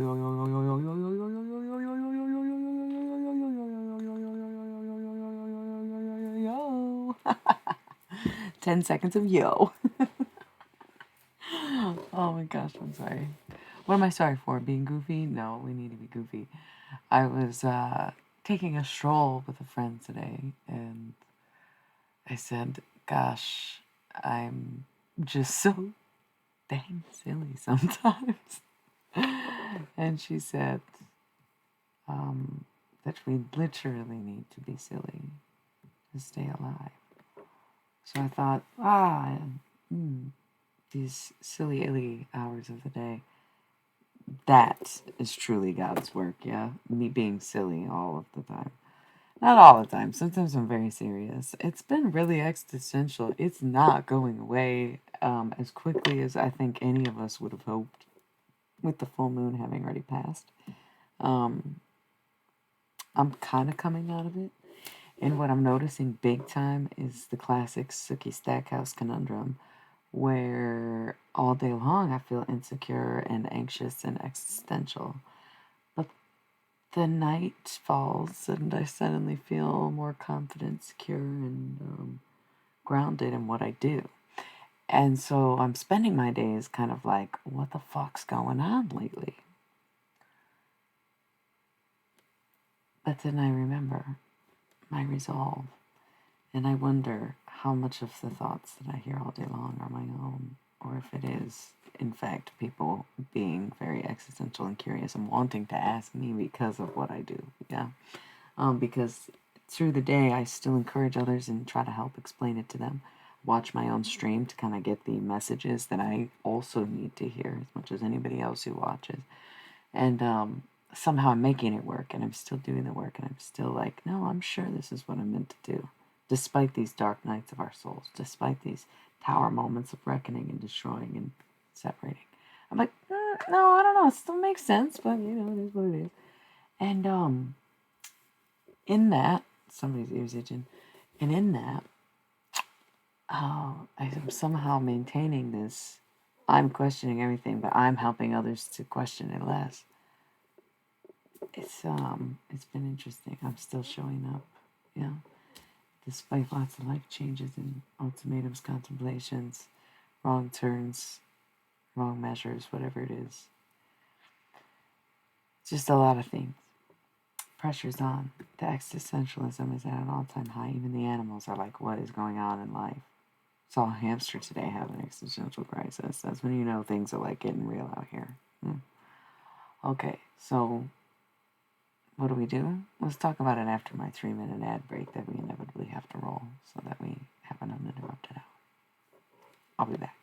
Yo. 10 seconds of yo. Oh my gosh, I'm sorry. What am I sorry for? Being goofy? No, we need to be goofy. I was taking a stroll with a friend today, and I said, gosh, I'm just so dang silly sometimes. And she said that we literally need to be silly to stay alive. So I thought, these silly, illy hours of the day, that is truly God's work, yeah? Me being silly all of the time. Not all the time. Sometimes I'm very serious. It's been really existential. It's not going away as quickly as I think any of us would have hoped, with the full moon having already passed. Um, I'm kind of coming out of it. And what I'm noticing big time is the classic Sookie Stackhouse conundrum, where all day long I feel insecure and anxious and existential. But the night falls and I suddenly feel more confident, secure, and grounded in what I do. And so I'm spending my days kind of like, what the fuck's going on lately? But then I remember my resolve, and I wonder how much of the thoughts that I hear all day long are my own, or if it is, in fact, people being very existential and curious and wanting to ask me because of what I do. Yeah. Because through the day, I still encourage others and try to help explain it to them. Watch my own stream to kind of get the messages that I also need to hear as much as anybody else who watches. And somehow I'm making it work, and I'm still doing the work, and I'm still like, no, I'm sure this is what I'm meant to do. Despite these dark nights of our souls, despite these tower moments of reckoning and destroying and separating. I'm like, no, I don't know. It still makes sense, but it is what it is. And in that, somebody's ears itching, and in that, I am somehow maintaining this. I'm questioning everything, but I'm helping others to question it less. It's been interesting. I'm still showing up, despite lots of life changes and ultimatums, contemplations, wrong turns, wrong measures, whatever it is. Just a lot of things. Pressure's on. The existentialism is at an all-time high. Even the animals are like, what is going on in life? Saw a hamster today have an existential crisis. That's when you know things are like getting real out here. Okay, so what do? Let's talk about it after my 3-minute ad break that we inevitably have to roll so that we have an uninterrupted hour. I'll be back.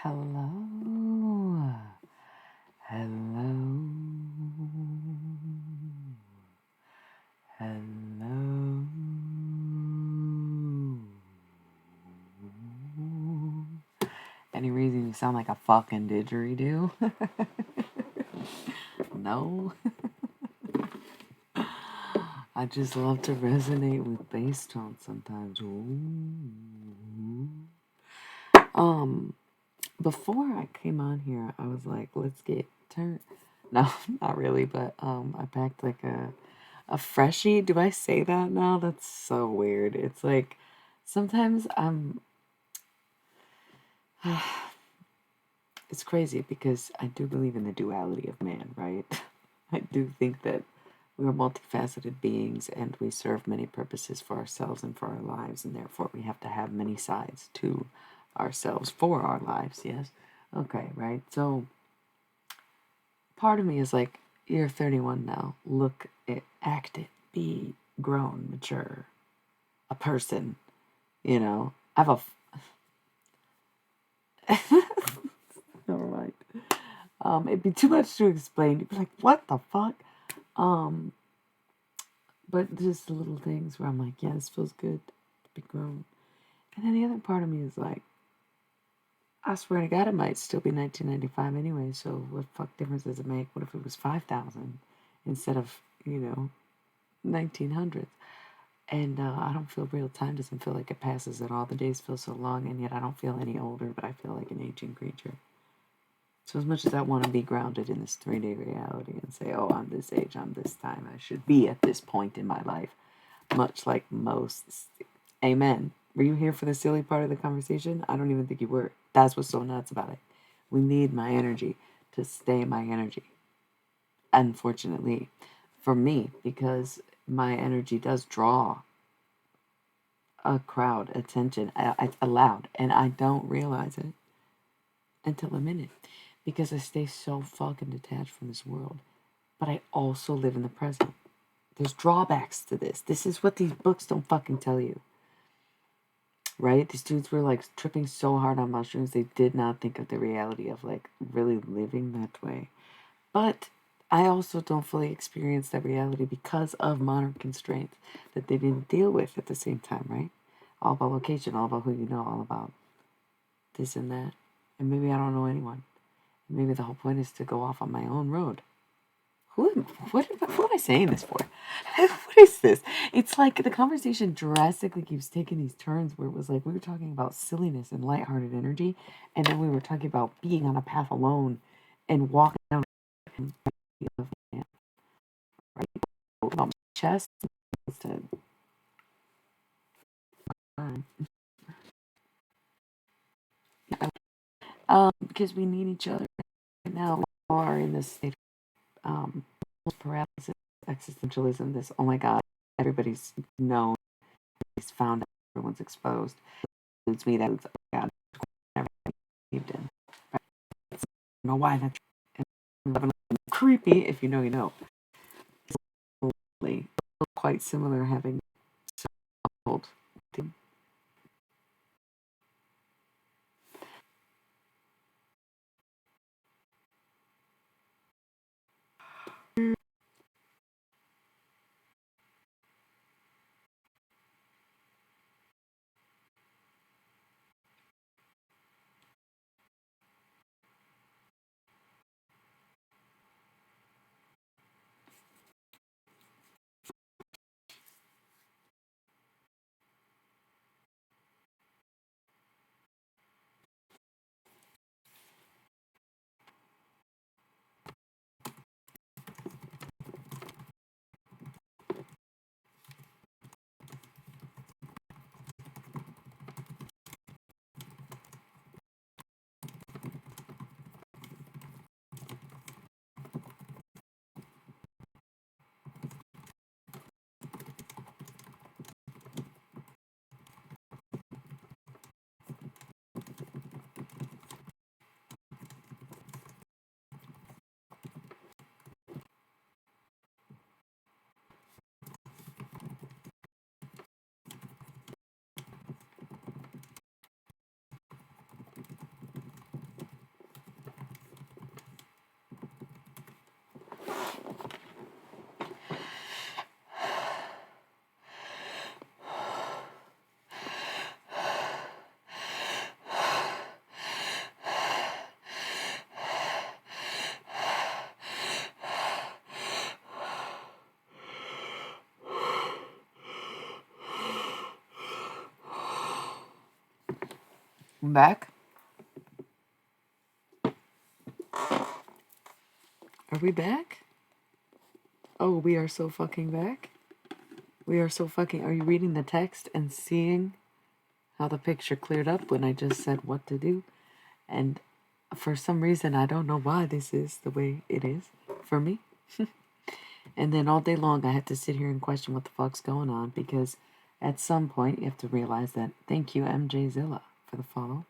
Hello. Hello. Hello. Any reason you sound like a fucking didgeridoo? No. I just love to resonate with bass tones sometimes. Ooh. Before I came on here, I was like, let's get turned. No, not really, but I packed like a freshie. Do I say that now? That's so weird. It's like sometimes it's crazy because I do believe in the duality of man, right? I do think that we are multifaceted beings and we serve many purposes for ourselves and for our lives, and therefore we have to have many sides to ourselves for our lives, yes? Okay, right? So part of me is like, you're 31 now. Look it, act it, be grown, mature, a person, you know? I have a. Never mind. It'd be too much to explain. You'd be like, what the fuck? Um, but just the little things where I'm like, yeah, this feels good to be grown. And then the other part of me is like, I swear to God, it might still be 1995 anyway, so what fuck difference does it make? What if it was 5,000 instead of, 1900s? And I don't feel real time doesn't feel like it passes at all. The days feel so long, and yet I don't feel any older, but I feel like an aging creature. So as much as I want to be grounded in this 3-day reality and say, oh, I'm this age, I'm this time, I should be at this point in my life, much like most. Amen. Were you here for the silly part of the conversation? I don't even think you were. That's what's so nuts about it. We need my energy to stay my energy. Unfortunately, for me, because my energy does draw a crowd attention aloud, and I don't realize it until I'm in it because I stay so fucking detached from this world, but I also live in the present. There's drawbacks to this. This is what these books don't fucking tell you. Right? These dudes were like tripping so hard on mushrooms, they did not think of the reality of like really living that way. But I also don't fully experience that reality because of modern constraints that they didn't deal with at the same time, right? All about location, all about who you know, all about this and that. And maybe I don't know anyone. Maybe the whole point is to go off on my own road. What am I saying this for? What is this? It's like the conversation drastically keeps taking these turns where it was like we were talking about silliness and lighthearted energy, and then we were talking about being on a path alone and walking down of man, right? About my chest instead. Because we need each other right now. We are in this state of paralysis, existentialism. This, oh my God, everybody's known, he's found out, everyone's exposed. It includes me. That was, oh God, never believed in. Right? I don't know why that's creepy. If you know, you know. It's quite similar having old. I'm back. Are we back? Oh, we are so fucking back. We are so fucking. Are you reading the text and seeing how the picture cleared up when I just said what to do? And for some reason, I don't know why this is the way it is for me. And then all day long, I had to sit here and question what the fuck's going on because at some point, you have to realize that thank you, MJ Zilla, for the follow.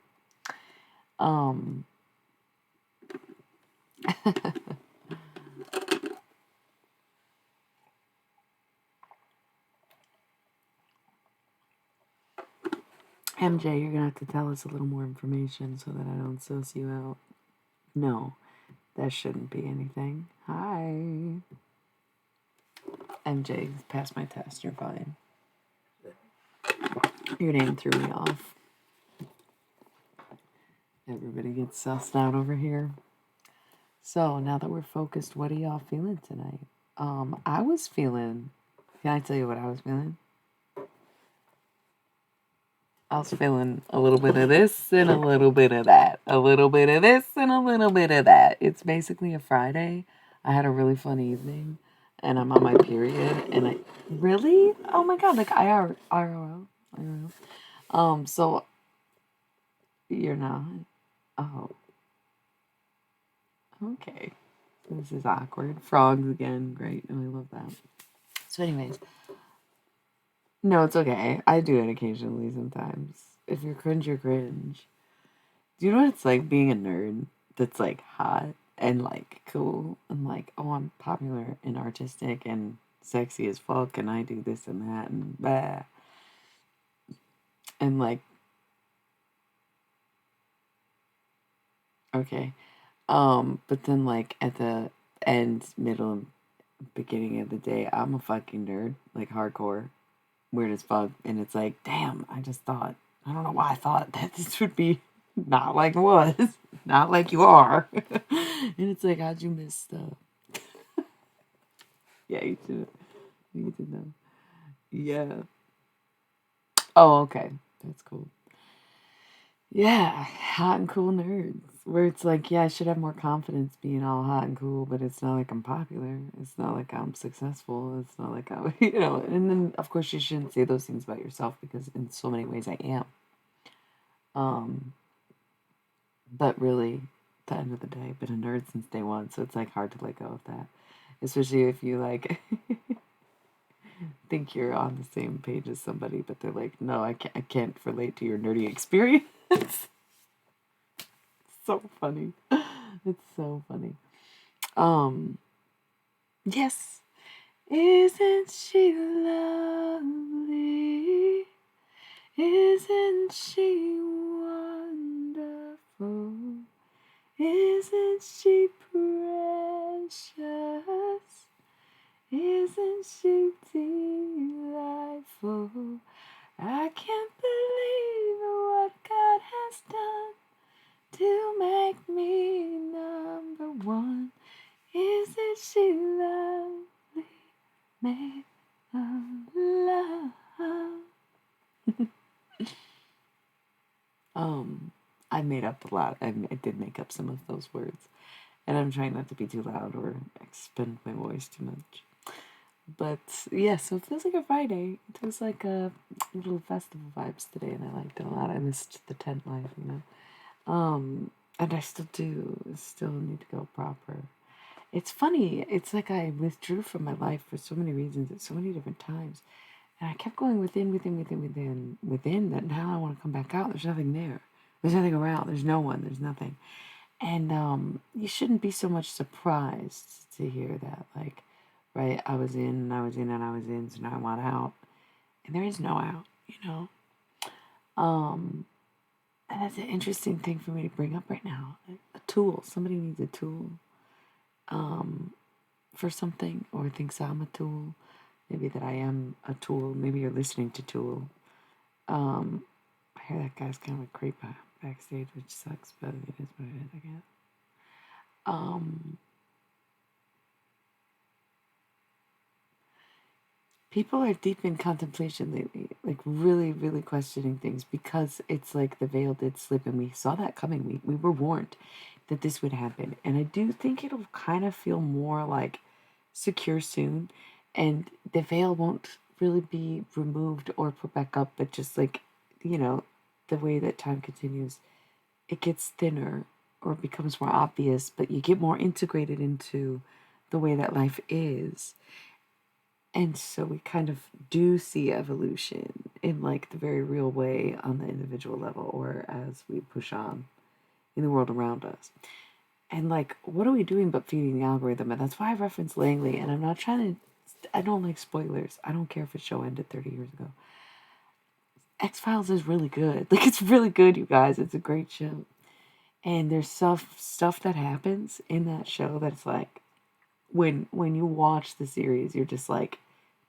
MJ, you're gonna have to tell us a little more information so that I don't suss you out. No, that shouldn't be anything. Hi. MJ, pass my test. You're fine. Your name threw me off. Everybody gets sussed out over here. So now that we're focused, what are y'all feeling tonight? I was feeling. Can I tell you what I was feeling? I was feeling a little bit of this and a little bit of that. A little bit of this and a little bit of that. It's basically a Friday. I had a really fun evening and I'm on my period and I really? Oh my god, like IRL. So you're not. Oh, okay. This is awkward. Frogs again. Great. Oh, I love that. So anyways, no, it's okay. I do it occasionally sometimes. If you're cringe, you're cringe. Do you know what it's like being a nerd that's like hot and like cool and like, oh, I'm popular and artistic and sexy as fuck and I do this and that and blah. And like, okay. But then like at the end, middle, and beginning of the day, I'm a fucking nerd, like hardcore, weird as fuck. And it's like, damn, I just thought, I don't know why I thought that this would be not like it was, not like you are. And it's like, how'd you miss stuff? Yeah, you should. You should know. Yeah. Oh, okay. That's cool. Yeah, hot and cool nerds. Where it's like, yeah, I should have more confidence being all hot and cool, but it's not like I'm popular. It's not like I'm successful. It's not like I'm, and then of course you shouldn't say those things about yourself because in so many ways I am. Um, but really, at the end of the day, I've been a nerd since day one, so it's like hard to let go of that. Especially if you like think you're on the same page as somebody, but they're like, no, I can't relate to your nerdy experience. So funny. It's so funny. Um, yes. Isn't she lovely? Isn't she wonderful? Isn't she precious? Isn't she delightful? I can't believe what God has done to make me number one. Isn't she lovely? Made of love. I made up a lot. I did make up some of those words. And I'm trying not to be too loud or expend my voice too much. But yeah, so it feels like a Friday. It feels like a little festival vibes today, and I liked it a lot. I missed the tent life. And I still do. Still need to go proper. It's funny. It's like I withdrew from my life for so many reasons at so many different times. And I kept going within, that now I want to come back out. There's nothing there. There's nothing around. There's no one. There's nothing. And you shouldn't be so much surprised to hear that. Like, right, I was in and I was in and I was in, so now I want out. And there is no out. Um, and that's an interesting thing for me to bring up right now. A tool. Somebody needs a tool for something or thinks I'm a tool. Maybe that I am a tool. Maybe you're listening to Tool. I hear that guy's kind of a creep backstage, which sucks, but it is what it is, I guess. Um, People are deep in contemplation lately, like really, really questioning things because it's like the veil did slip and we saw that coming. We were warned that this would happen. And I do think it'll kind of feel more like secure soon and the veil won't really be removed or put back up, but just like, the way that time continues, it gets thinner or becomes more obvious, but you get more integrated into the way that life is. And so we kind of do see evolution in like the very real way on the individual level or as we push on in the world around us. And like, what are we doing but feeding the algorithm? And that's why I reference Langley. And I'm not trying to, I don't like spoilers. I don't care if a show ended 30 years ago. X-Files is really good. Like, it's really good, you guys. It's a great show. And there's stuff that happens in that show that's like, when you watch the series, you're just like,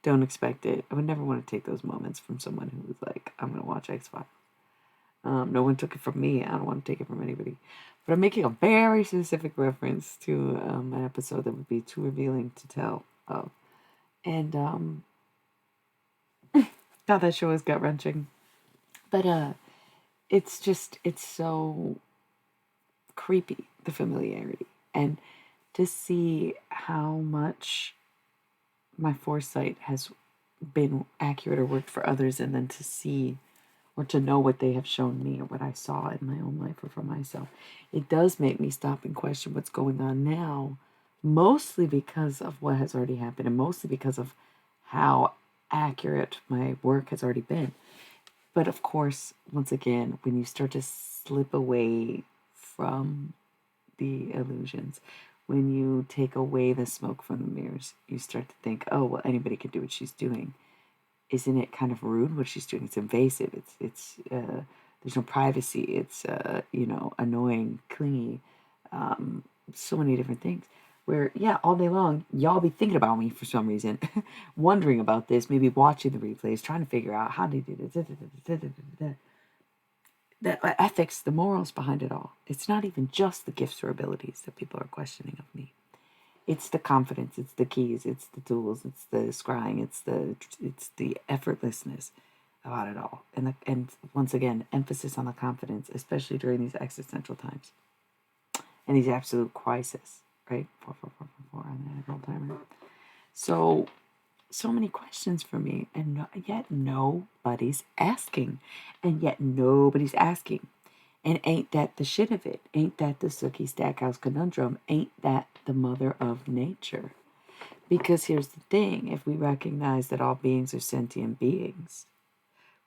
don't expect it. I would never want to take those moments from someone who was like, I'm going to watch X-Files. No one took it from me. I don't want to take it from anybody. But I'm making a very specific reference to an episode that would be too revealing to tell of. And God, that show is gut-wrenching. But it's so creepy, the familiarity. And to see how much my foresight has been accurate or worked for others, and then to see or to know what they have shown me or what I saw in my own life or for myself, it does make me stop and question what's going on now, mostly because of what has already happened and mostly because of how accurate my work has already been. But of course, once again, when you start to slip away from the illusions, when you take away the smoke from the mirrors, you start to think, oh, well, anybody can do what she's doing. Isn't it kind of rude what she's doing? It's invasive. It's there's no privacy. It's annoying, clingy, so many different things. Where yeah, all day long y'all be thinking about me for some reason, wondering about this, maybe watching the replays, trying to figure out how they did it. The ethics, the morals behind it all. It's not even just the gifts or abilities that people are questioning of me. It's the confidence, it's the keys, it's the tools, it's the scrying, it's the effortlessness about it all. And once again, emphasis on the confidence, especially during these existential times and these absolute crises, right? 4 on the integral timer. So many questions for me, and yet nobody's asking, and yet nobody's asking. And ain't that the shit of it? Ain't that the Sookie Stackhouse conundrum? Ain't that the mother of nature? Because here's the thing, if we recognize that all beings are sentient beings,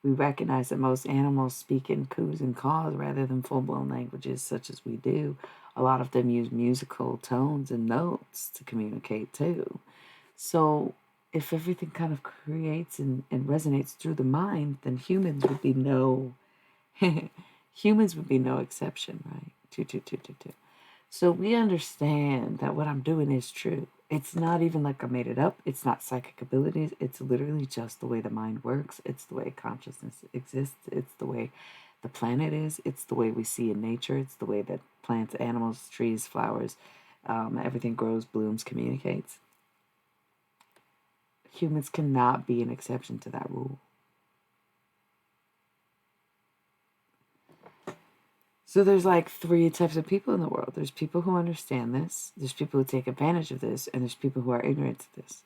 we recognize that most animals speak in coos and caws rather than full-blown languages such as we do. A lot of them use musical tones and notes to communicate too. So if everything kind of creates and resonates through the mind, then humans would be no exception, right? Two. So we understand that what I'm doing is true. It's not even like I made it up. It's not psychic abilities. It's literally just the way the mind works. It's the way consciousness exists. It's the way the planet is. It's the way we see in nature. It's the way that plants, animals, trees, flowers, everything grows, blooms, communicates. Humans cannot be an exception to that rule. So there's like 3 types of people in the world. There's people who understand this, there's people who take advantage of this, and there's people who are ignorant to this.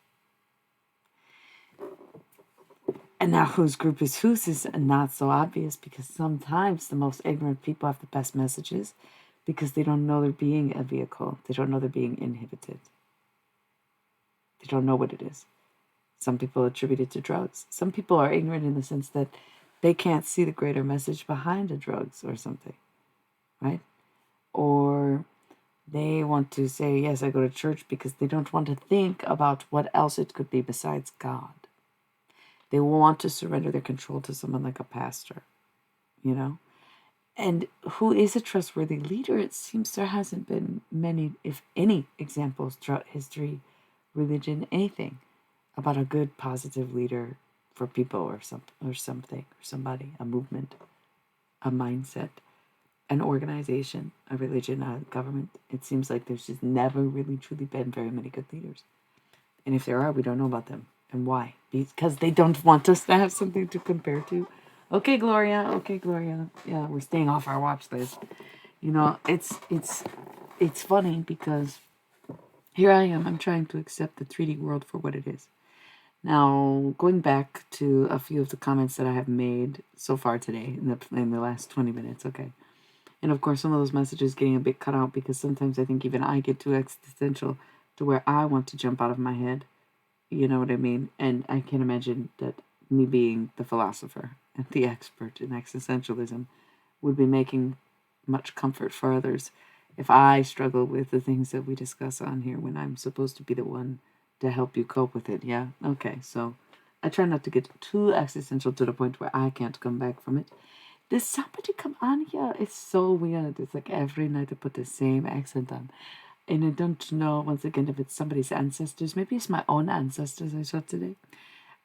And now whose group is whose is not so obvious, because sometimes the most ignorant people have the best messages because they don't know they're being a vehicle. They don't know they're being inhibited. They don't know what it is. Some people attribute it to drugs. Some people are ignorant in the sense that they can't see the greater message behind the drugs or something, right? Or they want to say, yes, I go to church because they don't want to think about what else it could be besides God. They want to surrender their control to someone like a pastor, And who is a trustworthy leader? It seems there hasn't been many, if any, examples throughout history, religion, anything, about a good, positive leader for people or something, or somebody, a movement, a mindset, an organization, a religion, a government. It seems like there's just never really truly been very many good leaders. And if there are, we don't know about them. And why? Because they don't want us to have something to compare to. Okay, Gloria. Okay, Gloria. Yeah, we're staying off our watch list. You know, it's funny because here I am. I'm trying to accept the 3D world for what it is. Now, going back to a few of the comments that I have made so far today in the last 20 minutes. Okay. And of course, some of those messages getting a bit cut out because sometimes I think even I get too existential to where I want to jump out of my head. You know what I mean? And I can imagine that me being the philosopher and the expert in existentialism would be making much comfort for others if I struggle with the things that we discuss on here when I'm supposed to be the one to help you cope with it. Yeah? Okay, so I try not to get too existential to the point where I can't come back from it. Does somebody come on here? It's so weird. It's like every night I put the same accent on. And I don't know, once again, if it's somebody's ancestors. Maybe it's my own ancestors I saw today.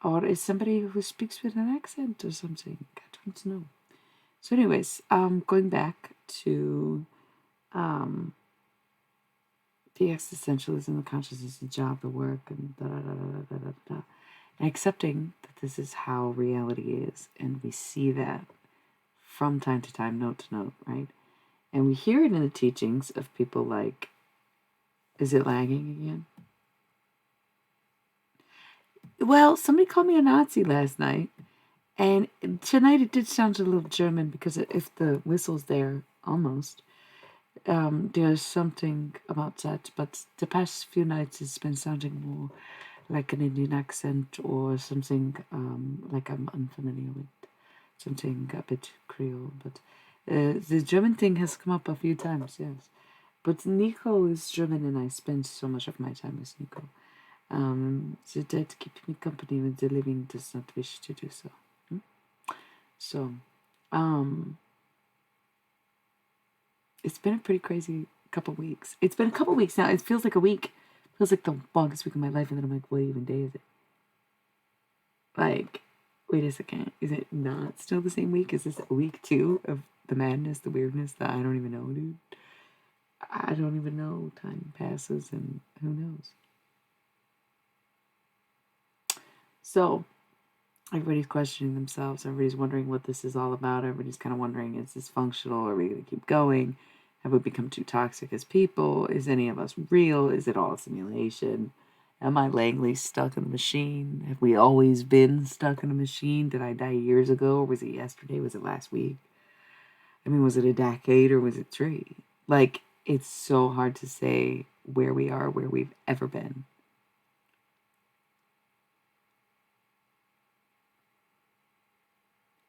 Or it's somebody who speaks with an accent or something. I don't know. So anyways, going back to the existentialism, the consciousness, the job, the work, and da da da da da da da. And accepting that this is how reality is. And we see that from time to time, note to note, right? And we hear it in the teachings of people like, is it lagging again? Well, somebody called me a Nazi last night, and tonight it did sound a little German because if the whistle's there, almost, there's something about that. But the past few nights it's been sounding more like an Indian accent or something like I'm unfamiliar with, something a bit Creole. But the German thing has come up a few times, yes. But Nico is German, and I spend so much of my time with Nico. The dead keep me company when the living does not wish to do so. So, it's been a pretty crazy couple weeks. It's been a couple weeks now. It feels like a week. It feels like the longest week of my life, and then I'm like, what even day is it? Like, wait a second. Is it not still the same week? Is this week 2 of the madness, the weirdness that I don't even know, dude? I don't even know. Time passes, and who knows? So, everybody's questioning themselves. Everybody's wondering what this is all about. Everybody's kind of wondering, is this functional? Are we going to keep going? Have we become too toxic as people? Is any of us real? Is it all a simulation? Am I Langley stuck in a machine? Have we always been stuck in a machine? Did I die years ago? Or was it yesterday? Was it last week? I mean, was it a decade or was it 3? Like, it's so hard to say where we are, where we've ever been.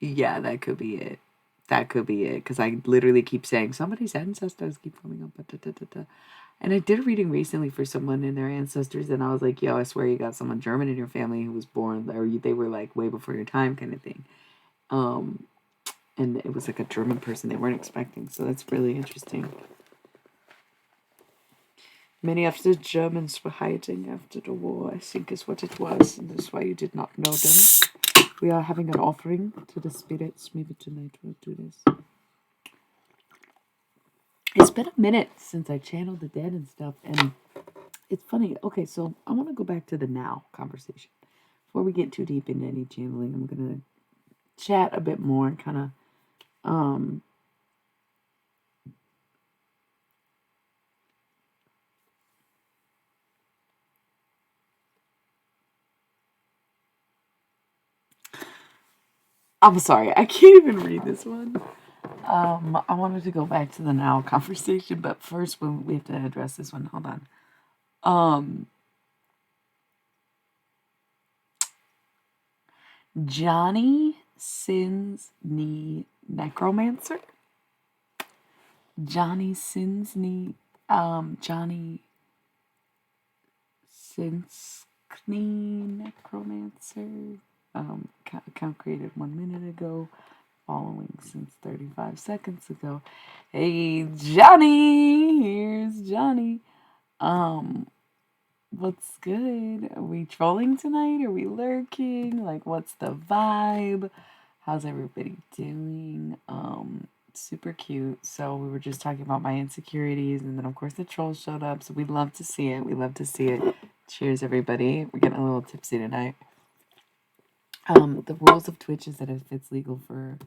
Yeah, that could be it. That could be it. Because I literally keep saying, somebody's ancestors keep coming up. Da, da, da, da. And I did a reading recently for someone and their ancestors, and I was like, yo, I swear you got someone German in your family who was born, or they were like way before your time kind of thing. And it was like a German person they weren't expecting. So that's really interesting. Many of the Germans were hiding after the war, I think is what it was. And that's why you did not know them. We are having an offering to the spirits. Maybe tonight we'll do this. It's been a minute since I channeled the dead and stuff. And it's funny. Okay, so I want to go back to the now conversation. Before we get too deep into any channeling, I'm going to chat a bit more and kind of I'm sorry, I can't even read this one. I wanted to go back to the now conversation, but first we have to address this one. Hold on. Johnny Sins Knee Necromancer. Johnny Sins Knee. Johnny Sins Knee Necromancer. Account created 1 minute ago. Following since 35 seconds ago. Hey Johnny, here's Johnny. What's good? Are we trolling tonight? Are we lurking? Like, what's the vibe? How's everybody doing? Super cute. So we were just talking about my insecurities, and then of course the trolls showed up. So we'd love to see it. We love to see it. Cheers, everybody. We're getting a little tipsy tonight. The rules of Twitch is that if it's legal for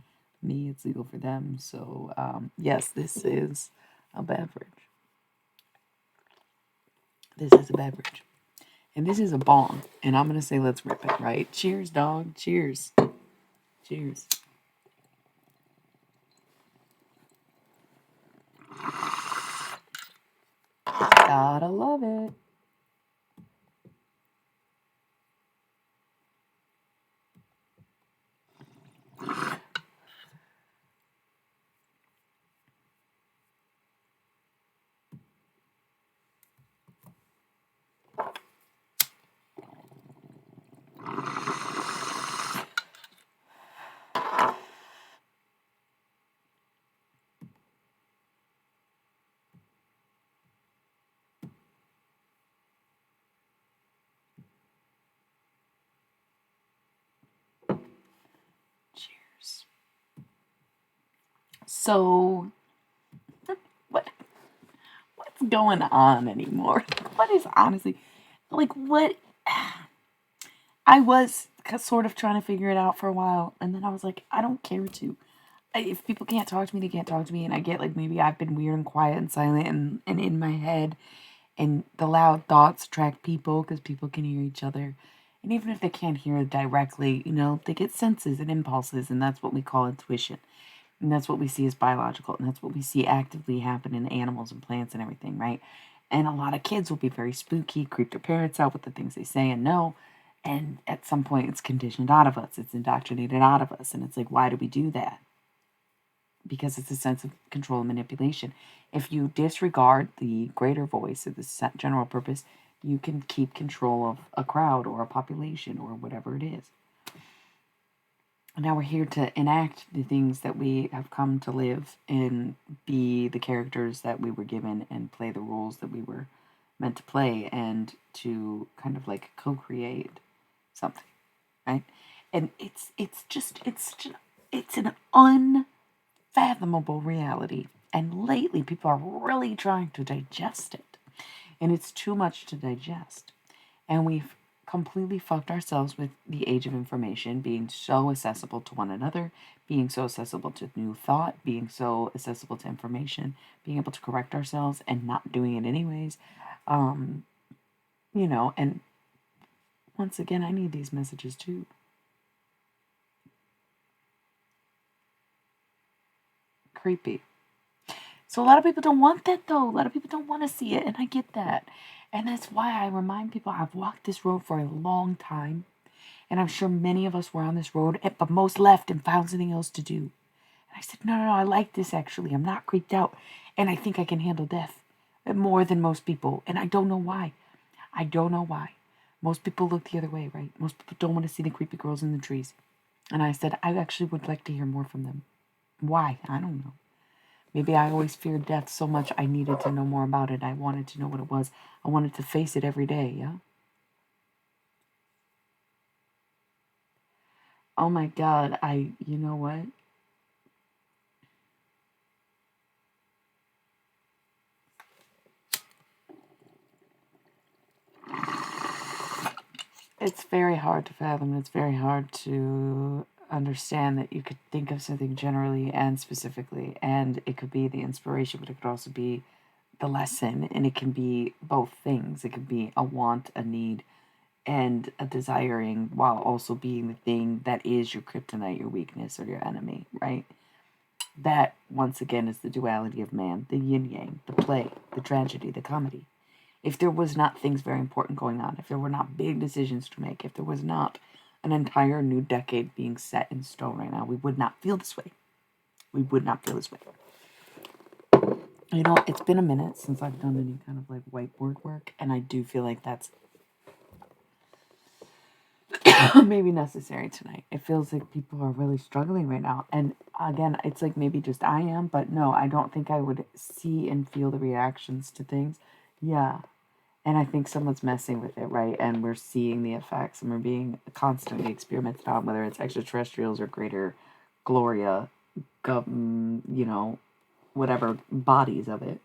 me, it's legal for them. So, yes, this is a beverage. This is a beverage. And this is a bong. And I'm going to say, let's rip it, right? Cheers, dog. Cheers. Cheers. Gotta love it. Cheers. So, what's going on anymore? What is honestly, like, what? I was sort of trying to figure it out for a while, and then I was like, I don't care to. If people can't talk to me, they can't talk to me, and I get like maybe I've been weird and quiet and silent and in my head, and the loud thoughts attract people because people can hear each other. And even if they can't hear directly, they get senses and impulses, and that's what we call intuition. And that's what we see as biological, and that's what we see actively happen in animals and plants and everything, right? And a lot of kids will be very spooky, creep their parents out with the things they say and know. And at some point, it's conditioned out of us, it's indoctrinated out of us. And it's like, why do we do that? Because it's a sense of control and manipulation. If you disregard the greater voice of the general purpose, you can keep control of a crowd or a population or whatever it is. And now we're here to enact the things that we have come to live and be the characters that we were given and play the roles that we were meant to play and to kind of like co-create something, right? And it's an unfathomable reality. And lately people are really trying to digest it. And it's too much to digest. And we've completely fucked ourselves with the age of information, being so accessible to one another, being so accessible to new thought, being so accessible to information, being able to correct ourselves and not doing it anyways. And once again, I need these messages too. Creepy. So a lot of people don't want that though. A lot of people don't want to see it, and I get that. And that's why I remind people I've walked this road for a long time. And I'm sure many of us were on this road, but most left and found something else to do. And I said, no, I like this actually. I'm not creeped out. And I think I can handle death more than most people. And I don't know why. I don't know why. Most people look the other way, right? Most people don't want to see the creepy girls in the trees. And I said, I actually would like to hear more from them. Why? I don't know. Maybe I always feared death so much I needed to know more about it. I wanted to know what it was. I wanted to face it every day, yeah? Oh my God, you know what? It's very hard to fathom. It's very hard to understand that you could think of something generally and specifically, and it could be the inspiration, but it could also be the lesson, and it can be both things. It could be a want, a need, and a desiring, while also being the thing that is your kryptonite, your weakness, or your enemy, right? That, once again, is the duality of man, the yin yang, the play, the tragedy, the comedy. If there was not things very important going on, if there were not big decisions to make, if there was not an entire new decade being set in stone right now, we would not feel this way. We would not feel this way. It's been a minute since I've done any kind of like whiteboard work, and I do feel like that's maybe necessary tonight. It feels like people are really struggling right now. And again, it's like maybe just I am, but no, I don't think I would see and feel the reactions to things. Yeah. And I think someone's messing with it, right? And we're seeing the effects, and we're being constantly experimented on, whether it's extraterrestrials or greater Gloria, whatever bodies of it.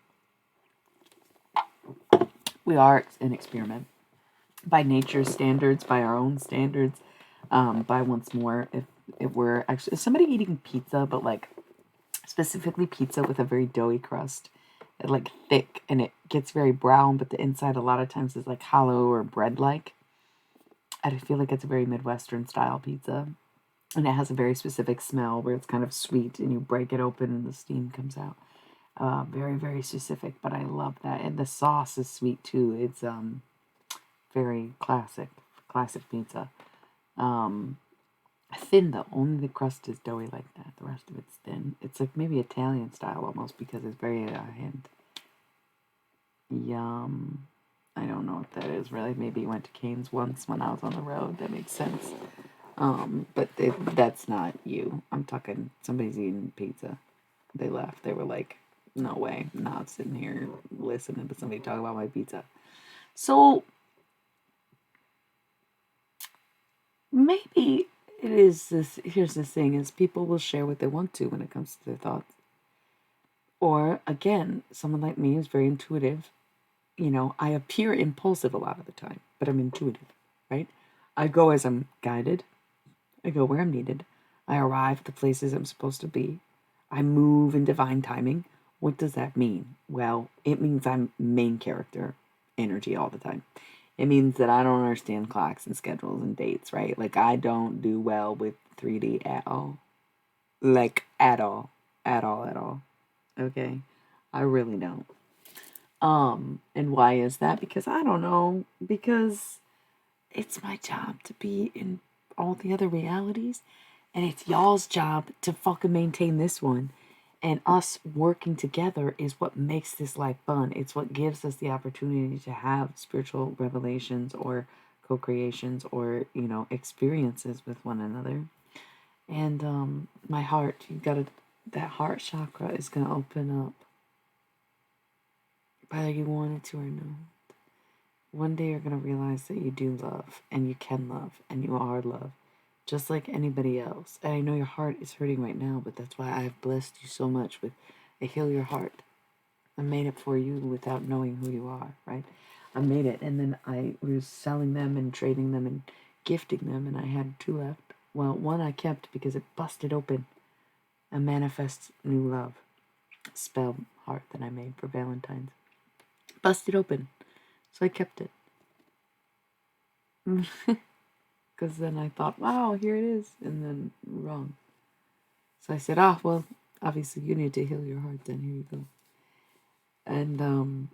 We are an experiment. by nature's standards, by our own standards, by once more, if we're actually, is somebody eating pizza, but like specifically pizza with a very doughy crust, like thick, and it gets very brown, but the inside a lot of times is like hollow or bread like. I feel like it's a very Midwestern style pizza. And it has a very specific smell where it's kind of sweet and you break it open and the steam comes out. Very, very specific, but I love that. And the sauce is sweet too. It's very classic pizza. Um, Thin though, only the crust is doughy like that. The rest of it's thin. It's like maybe Italian style almost because it's very hand. Yum. I don't know what that is really. Maybe you went to Cane's once when I was on the road. That makes sense. But that's not you. I'm talking somebody's eating pizza. They left. They were like, no way. I'm not sitting here listening to somebody talk about my pizza. So maybe it is this. Here's the thing: is people will share what they want to when it comes to their thoughts. Or again, someone like me who's very intuitive. You know, I appear impulsive a lot of the time, but I'm intuitive, right? I go as I'm guided. I go where I'm needed. I arrive at the places I'm supposed to be. I move in divine timing. What does that mean? Well, it means I'm main character energy all the time. It means that I don't understand clocks and schedules and dates, right? Like, I don't do well with 3D at all. Like, at all. At all, at all. Okay? I really don't. And why is that? Because I don't know. Because it's my job to be in all the other realities, and it's y'all's job to fucking maintain this one. And us working together is what makes this life fun. It's what gives us the opportunity to have spiritual revelations or co-creations or, you know, experiences with one another. And my heart, that heart chakra is gonna open up, whether you want it to or not. One day you're going to realize that you do love and you can love and you are love just like anybody else. And I know your heart is hurting right now, but that's why I have blessed you so much with a Heal Your Heart. I made it for you without knowing who you are, right? I made it, and then I was selling them and trading them and gifting them, and I had two left. Well, one I kept because it busted open a manifest new love spell heart that I made for Valentine's. Busted open, so I kept it. Because then I thought, wow, here it is, and then wrong. So I said, well, obviously you need to heal your heart, then here you go. And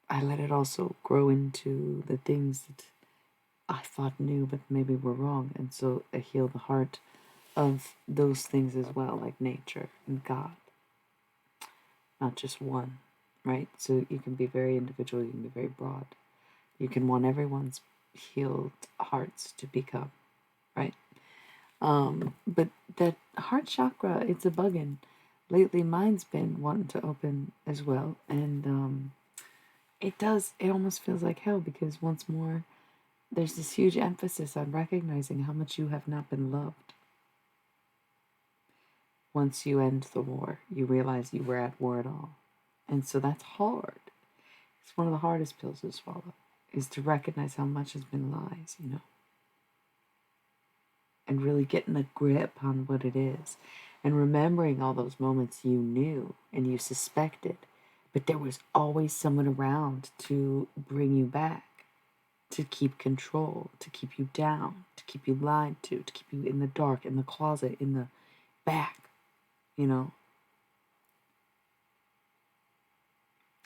I let it also grow into the things that I thought knew, but maybe were wrong. And so I heal the heart of those things as well, like nature and God, not just one, right? So you can be very individual, you can be very broad. You can want everyone's healed hearts to become, right? But that heart chakra, it's a buggin'. Lately, mine's been wanting to open as well, and it almost feels like hell because once more, there's this huge emphasis on recognizing how much you have not been loved. Once you end the war, you realize you were at war at all. And so that's hard. It's one of the hardest pills to swallow, is to recognize how much has been lies, you know? And really getting a grip on what it is and remembering all those moments you knew and you suspected, but there was always someone around to bring you back, to keep control, to keep you down, to keep you lied to keep you in the dark, in the closet, in the back, you know,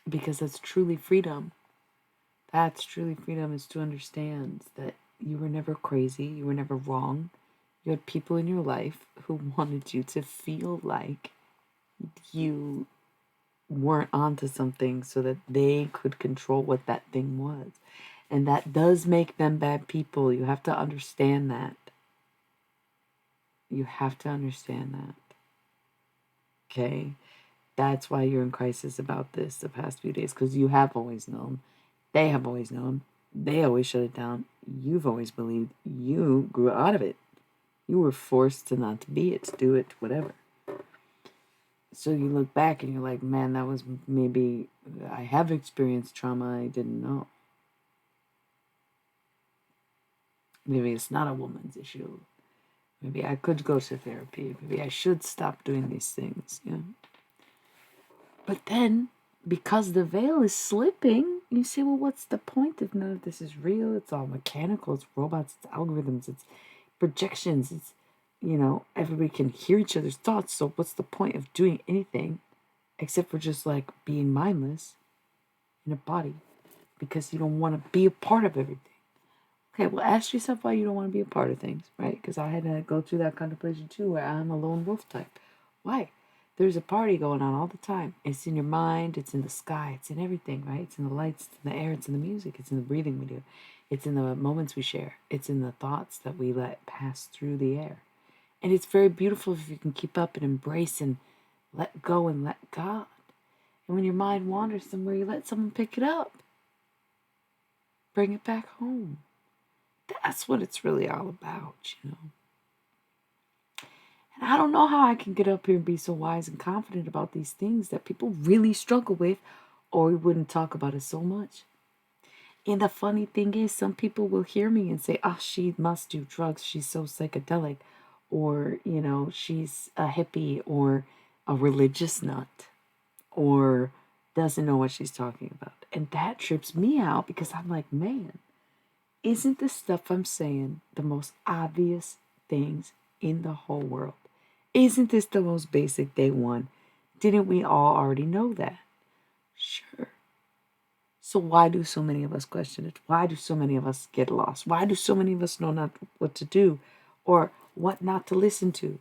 because that's truly freedom. That's truly freedom, is to understand that you were never crazy, you were never wrong. You had people in your life who wanted you to feel like you weren't onto something so that they could control what that thing was. And that does make them bad people. You have to understand that. You have to understand that. Okay? That's why you're in crisis about this the past few days, because you have always known. They have always known. They always shut it down. You've always believed. You grew out of it. You were forced to not to be it, to do it, whatever. So you look back and you're like, man, that was maybe, I have experienced trauma I didn't know. Maybe it's not a woman's issue. Maybe I could go to therapy. Maybe I should stop doing these things. Yeah. But then, because the veil is slipping, you say, well, what's the point if none of this is real? It's all mechanical. It's robots. It's algorithms. It's projections. It's, everybody can hear each other's thoughts. So what's the point of doing anything except for just like being mindless in a body because you don't want to be a part of everything? Okay, well, ask yourself why you don't want to be a part of things, right? Because I had to go through that contemplation too, where I'm a lone wolf type. Why? There's a party going on all the time. It's in your mind, it's in the sky, it's in everything, right? It's in the lights, it's in the air, it's in the music, it's in the breathing we do, it's in the moments we share, it's in the thoughts that we let pass through the air. And it's very beautiful if you can keep up and embrace and let go and let God. And when your mind wanders somewhere, you let someone pick it up, bring it back home. That's what it's really all about, And I don't know how I can get up here and be so wise and confident about these things that people really struggle with, or we wouldn't talk about it so much. And the funny thing is, some people will hear me and say, she must do drugs. She's so psychedelic. Or, she's a hippie or a religious nut or doesn't know what she's talking about. And that trips me out because I'm like, man, isn't the stuff I'm saying the most obvious things in the whole world? Isn't this the most basic day one? Didn't we all already know that? Sure. So why do so many of us question it? Why do so many of us get lost? Why do so many of us know not what to do or what not to listen to?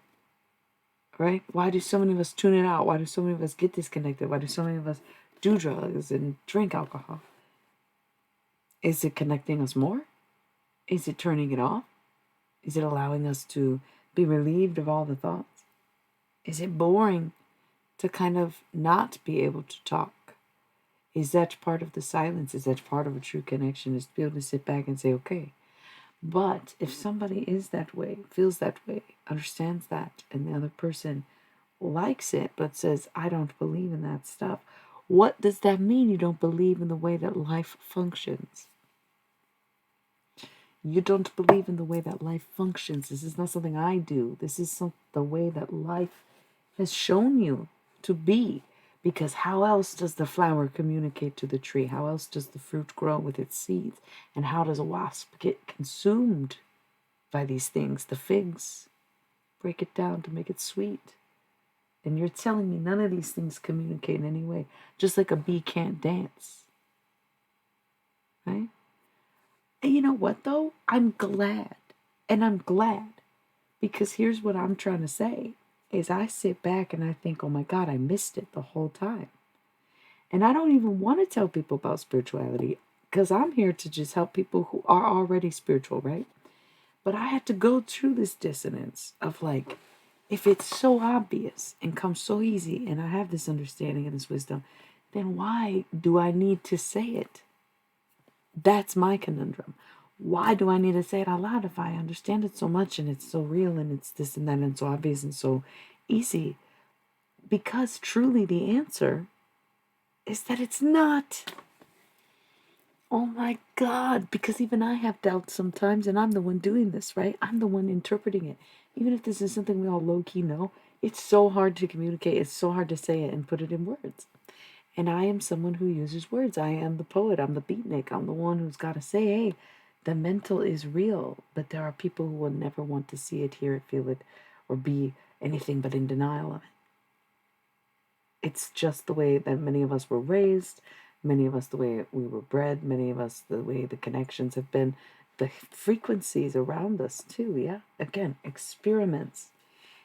Right? Why do so many of us tune it out? Why do so many of us get disconnected? Why do so many of us do drugs and drink alcohol? Is it connecting us more? Is it turning it off? Is it allowing us to be relieved of all the thoughts? Is it boring to kind of not be able to talk? Is that part of the silence? Is that part of a true connection? Is to be able to sit back and say, okay. But if somebody is that way, feels that way, understands that, and the other person likes it but says, I don't believe in that stuff, what does that mean? You don't believe in the way that life functions. You don't believe in the way that life functions. This is not something I do. This is the way that life has shown you to be. Because how else does the flower communicate to the tree? How else does the fruit grow with its seeds? And how does a wasp get consumed by these things? The figs break it down to make it sweet. And you're telling me none of these things communicate in any way. Just like a bee can't dance. Right? And you know what, though? I'm glad. And I'm glad. Because here's what I'm trying to say. Is I sit back and I think, oh my God, I missed it the whole time. And I don't even want to tell people about spirituality. Because I'm here to just help people who are already spiritual, right? But I had to go through this dissonance of like, if it's so obvious and comes so easy and I have this understanding and this wisdom, then why do I need to say it? That's my conundrum. Why do I need to say it out loud if I understand it so much and it's so real and it's this and that and so obvious and so easy? Because truly the answer is that it's not. Oh my God, because even I have doubts sometimes and I'm the one doing this, right? I'm the one interpreting it. Even if this is something we all low-key know, it's so hard to communicate. It's so hard to say it and put it in words. And I am someone who uses words. I am the poet. I'm the beatnik. I'm the one who's got to say, hey, the mental is real. But there are people who will never want to see it, hear it, feel it, or be anything but in denial of it. It's just the way that many of us were raised, many of us the way we were bred, many of us the way the connections have been, the frequencies around us too, yeah? Again, experiments.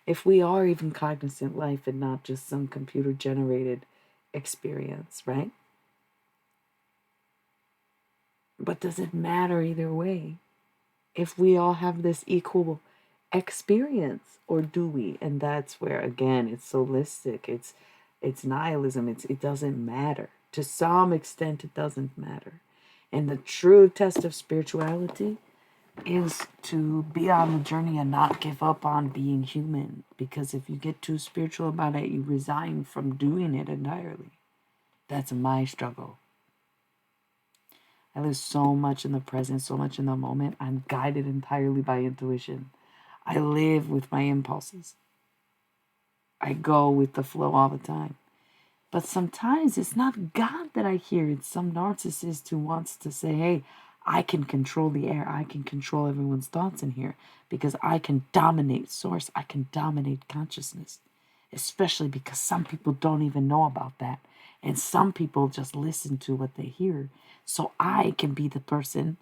If we are even cognizant life and not just some computer-generated experience, right? But does it matter either way if we all have this equal experience, or do we? And that's where again it's holistic, it's nihilism, it doesn't matter. To some extent it doesn't matter. And the true test of spirituality is to be on the journey and not give up on being human, because if you get too spiritual about it, you resign from doing it entirely. That's my struggle. I live so much in the present, so much in the moment. I'm guided entirely by intuition. I live with my impulses. I go with the flow all the time. But sometimes it's not God that I hear. It's some narcissist who wants to say, hey, I can control the air. I can control everyone's thoughts in here because I can dominate source. I can dominate consciousness. Especially because some people don't even know about that. And some people just listen to what they hear. So I can be the person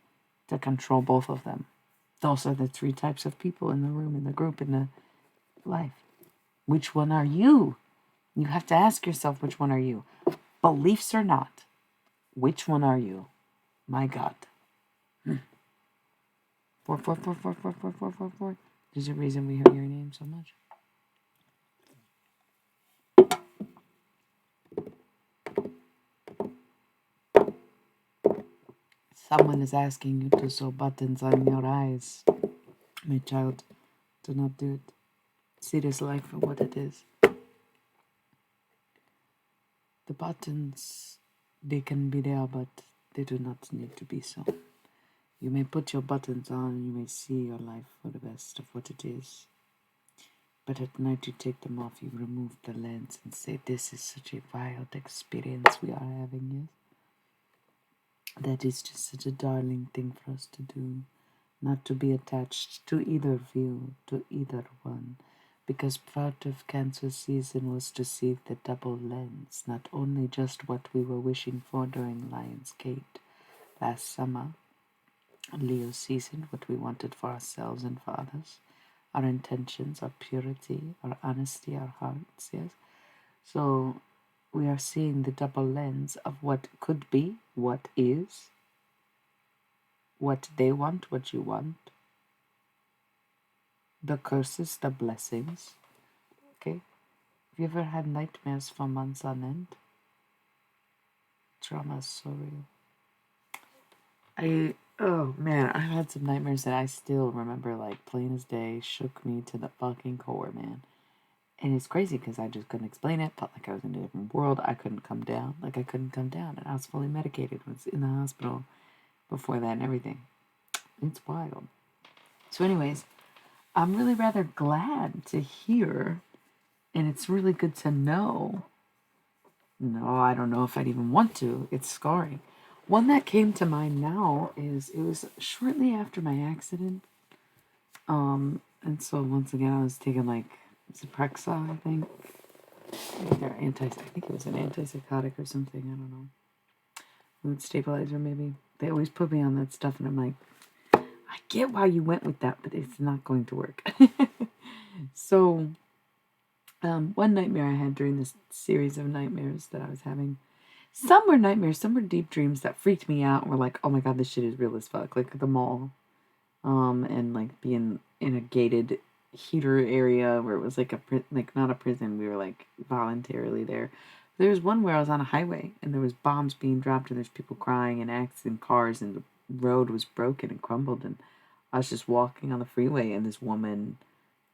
to control both of them. Those are the three types of people in the room, in the group, in the life. Which one are you? You have to ask yourself, which one are you? Beliefs or not, which one are you? My God. 444444444. There's a reason we hear your name so much. Someone is asking you to sew buttons on your eyes. My child, do not do it. See this life for what it is. The buttons, they can be there, but they do not need to be so. You may put your buttons on, you may see your life for the best of what it is. But at night you take them off, you remove the lens and say, this is such a wild experience we are having, yes? That is just such a darling thing for us to do. Not to be attached to either view, to either one. Because part of Cancer season was to see the double lens, not only just what we were wishing for during Lion's Gate last summer, Leo season, what we wanted for ourselves and for others, our intentions, our purity, our honesty, our hearts, yes? So we are seeing the double lens of what could be, what is, what they want, what you want, the curses, the blessings, okay? Have you ever had nightmares for months on end? Trauma is so real. Oh man, I've had some nightmares that I still remember like plain as day, shook me to the fucking core, man. And it's crazy because I just couldn't explain it. Felt like I was in a different world. I couldn't come down. Like I couldn't come down. And I was fully medicated. Was in the hospital before that and everything. It's wild. So anyways, I'm really rather glad to hear, and it's really good to know. No, I don't know if I'd even want to. It's scarring. One that came to mind now is it was shortly after my accident. And so once again I was taking like Zyprexa, I think. I think it was an antipsychotic or something, I don't know. Mood stabilizer maybe. They always put me on that stuff and I'm like, I get why you went with that, but it's not going to work. So one nightmare I had during this series of nightmares that I was having, some were nightmares, some were deep dreams that freaked me out. Were like, oh my god, this shit is real as fuck. Like the mall, and like being in a gated heater area where it was like not a prison. We were like voluntarily there. There was one where I was on a highway and there was bombs being dropped and there's people crying and accident cars and the road was broken and crumbled and I was just walking on the freeway and this woman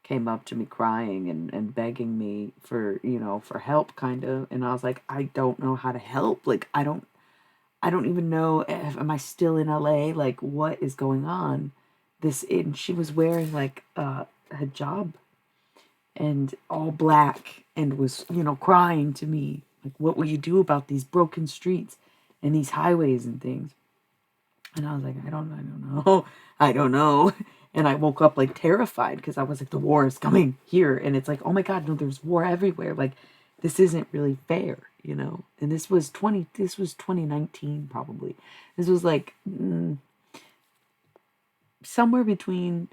came up to me crying and begging me for, for help kind of. And I was like, I don't know how to help. Like, I don't even know am I still in LA? Like, what is going on? And she was wearing like a hijab and all black and was, crying to me. Like, what will you do about these broken streets and these highways and things? And I was like, I don't know. I don't know. And I woke up like terrified because I was like, the war is coming here. And it's like, oh my God, no, there's war everywhere. Like, this isn't really fair, And this was 2019 probably. This was like somewhere between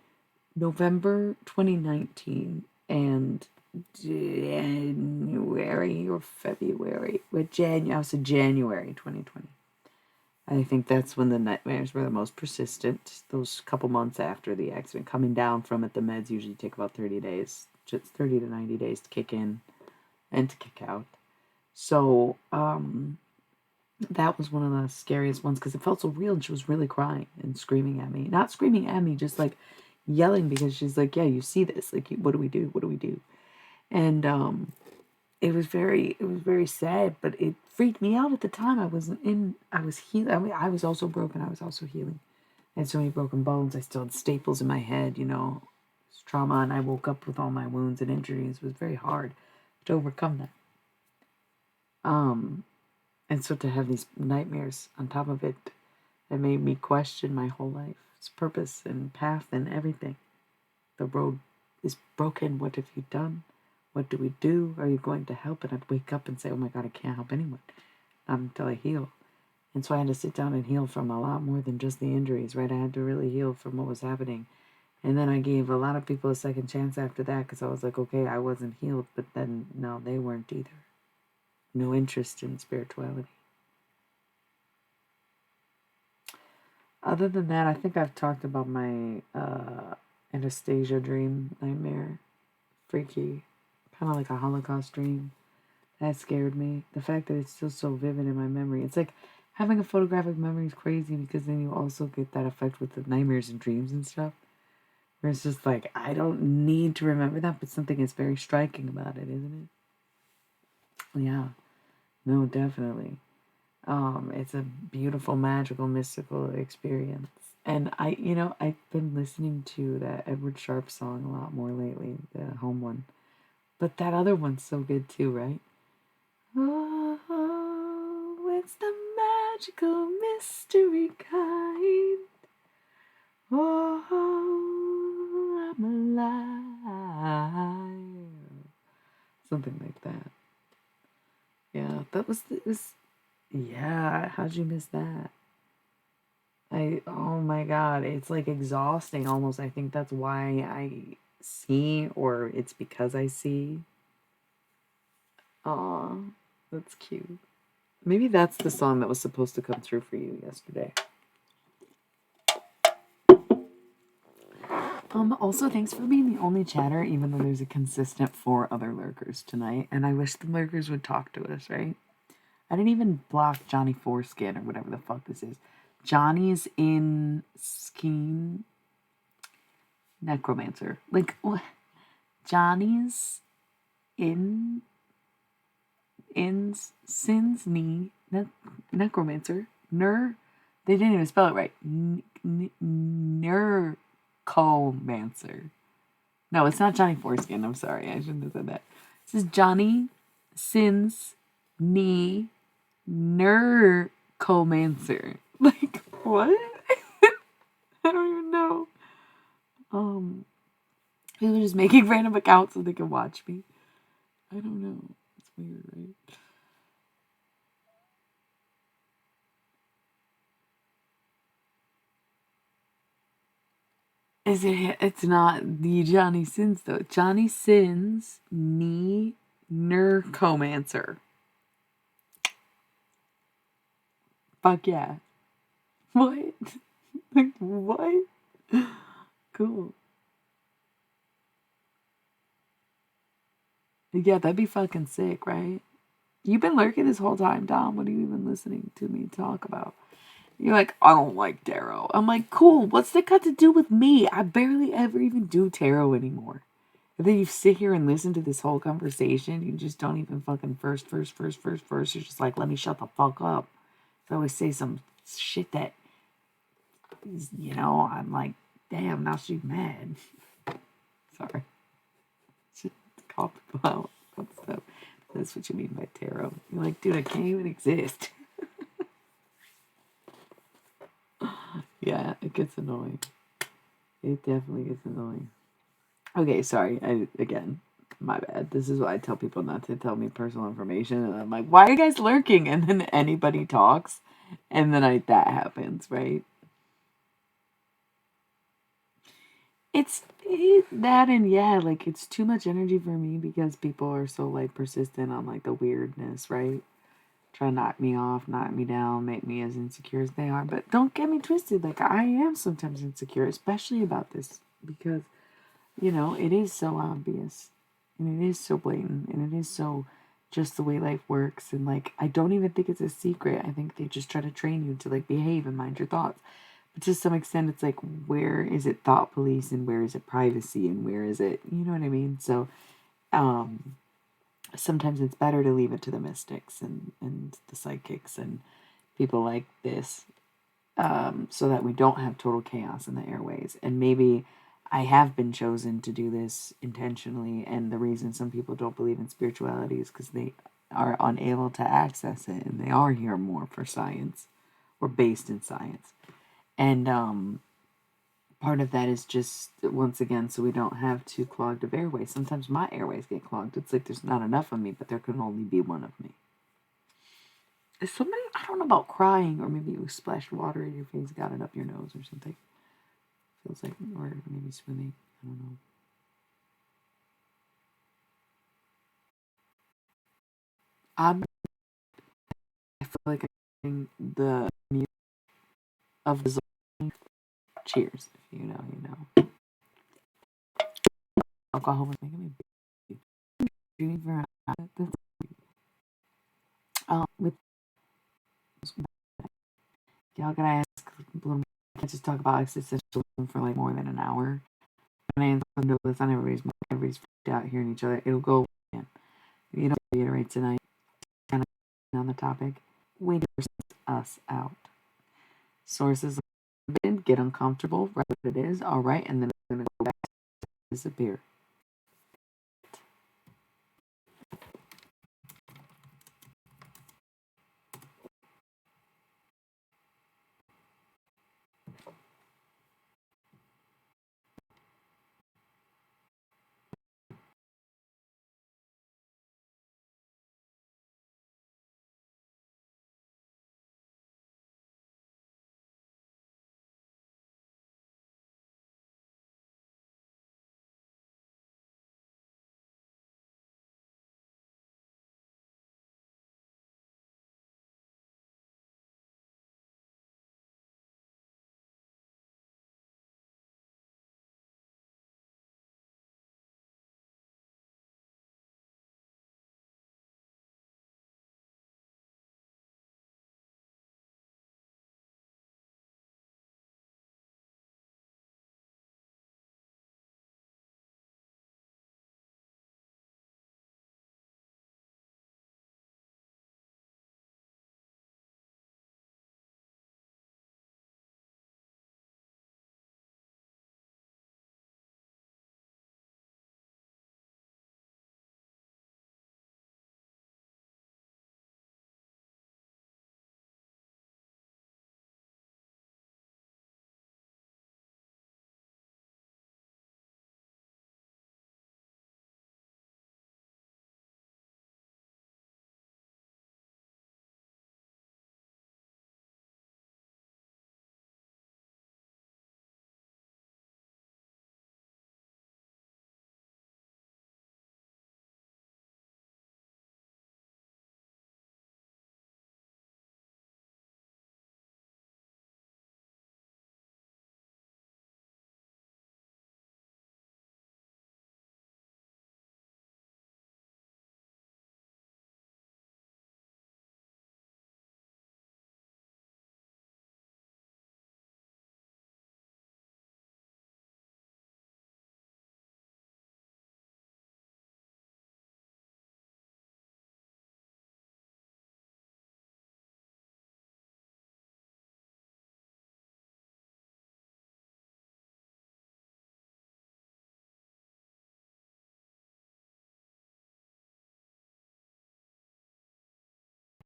November 2019 and January or February. I was in January 2020. I think that's when the nightmares were the most persistent. Those couple months after the accident, coming down from it, the meds usually take about 30 days, just 30 to 90 days to kick in and to kick out. So that was one of the scariest ones because it felt so real and she was really crying and screaming at me. Not screaming at me, just like yelling because she's like, yeah, you see this. Like, what do we do? What do we do? And it was very sad, but it freaked me out at the time. I was healing. I mean, I was also broken. I was also healing. I had so many broken bones. I still had staples in my head, it's trauma, and I woke up with all my wounds and injuries. It was very hard to overcome that. Um, and so to have these nightmares on top of it, that made me question my whole life, its purpose and path and everything. The road is broken. What have you done? What do we do? Are you going to help? And I'd wake up and say, oh my God, I can't help anyone. Not until I heal. And so I had to sit down and heal from a lot more than just the injuries, right? I had to really heal from what was happening. And then I gave a lot of people a second chance after that because I was like, okay, I wasn't healed, but then no, they weren't either. No interest in spirituality. Other than that, I think I've talked about my Anastasia dream nightmare. Freaky. Kind of like a Holocaust dream. That scared me. The fact that it's still so vivid in my memory. It's like having a photographic memory is crazy because then you also get that effect with the nightmares and dreams and stuff. Where it's just like, I don't need to remember that, but something is very striking about it, isn't it? Yeah. No, definitely. It's a beautiful, magical, mystical experience. And I've been listening to that Edward Sharpe song a lot more lately, the home one. But that other one's so good too, right? Oh, it's the magical mystery kind. Oh, I'm alive. Something like that. Yeah, it was, yeah, how'd you miss that? Oh my God, it's like exhausting almost. I think that's why I see, or it's because I see. Aw, that's cute. Maybe that's the song that was supposed to come through for you yesterday. Also, thanks for being the only chatter, even though there's a consistent 4 other lurkers tonight, and I wish the lurkers would talk to us, right? I didn't even block Johnny Foreskin or whatever the fuck this is. Johnny's in Skeen Necromancer. Like, what? Johnny's in Sin's knee Necromancer. They didn't even spell it right. Nercomancer. No, it's not Johnny Foreskin. I'm sorry. I shouldn't have said that. This is Johnny Sin's knee Nercomancer. Like, what? I don't even know. People are just making random accounts so they can watch me. I don't know. It's weird, right? Is it? It's not the Johnny Sins though. Johnny Sins knee Nercomancer. Fuck yeah. What? Like what? Cool. Yeah, that'd be fucking sick, right? You've been lurking this whole time, Dom. What have you been listening to me talk about? You're like, I don't like tarot. I'm like, cool. What's that got to do with me? I barely ever even do tarot anymore. And then you sit here and listen to this whole conversation. You just don't even fucking first. You're just like, let me shut the fuck up. So I always say some shit that, I'm like, damn, now she's mad. Sorry. Just call people out about stuff. That's what you mean by tarot. You're like, dude, I can't even exist. Yeah, it gets annoying. It definitely gets annoying. Okay, sorry. Again, my bad. This is why I tell people not to tell me personal information. And I'm like, why are you guys lurking? And then anybody talks. And then that happens, right? That, and yeah, like it's too much energy for me because people are so like persistent on like the weirdness, right? Try to knock me off, knock me down, make me as insecure as they are. But don't get me twisted. Like I am sometimes insecure, especially about this because it is so obvious and it is so blatant and it is so just the way life works. And like, I don't even think it's a secret. I think they just try to train you to like behave and mind your thoughts. But to some extent, it's like, where is it thought police and where is it privacy and where is it, you know what I mean? So, sometimes it's better to leave it to the mystics and the psychics and people like this, so that we don't have total chaos in the airways. And maybe I have been chosen to do this intentionally, and the reason some people don't believe in spirituality is because they are unable to access it, and they are here more for science or based in science. And part of that is just, once again, so we don't have too clogged of airways. Sometimes my airways get clogged. It's like there's not enough of me, but there can only be one of me. Is somebody, I don't know about crying, or maybe you splashed water in your face, got it up your nose or something. Feels like, or maybe swimming. I don't know. I'm, I feel like I'm the music of the zone. Cheers. If you know, you know. Alcohol was making me drinking for with y'all, can I ask a little? I just talk about existentialism for like more than an hour. And I know this on everybody's freaked out hearing each other. It'll go again. You know, reiterate tonight kind of on the topic. We force us out. Sources get uncomfortable, right? What it is, all right, and then it's gonna go back to disappear.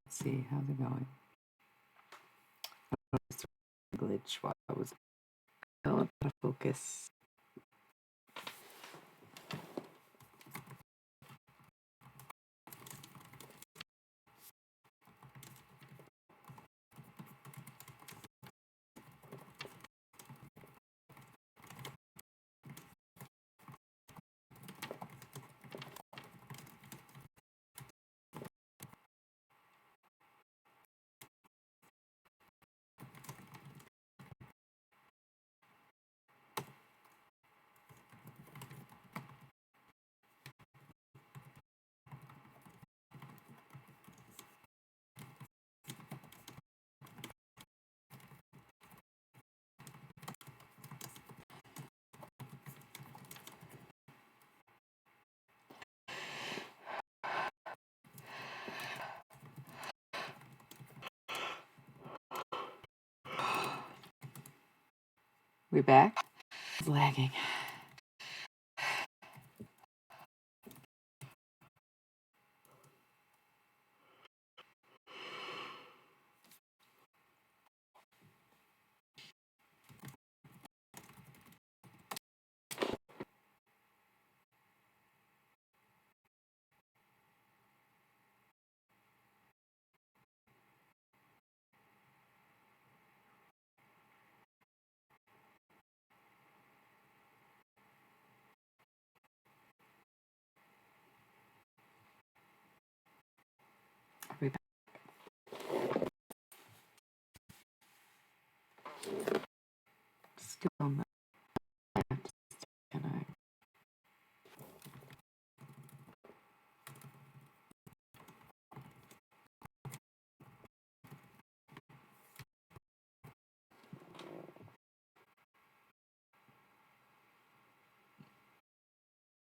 Let's see, how's it going? Glitch while I was out of focus. We back? It's lagging. We back. Still on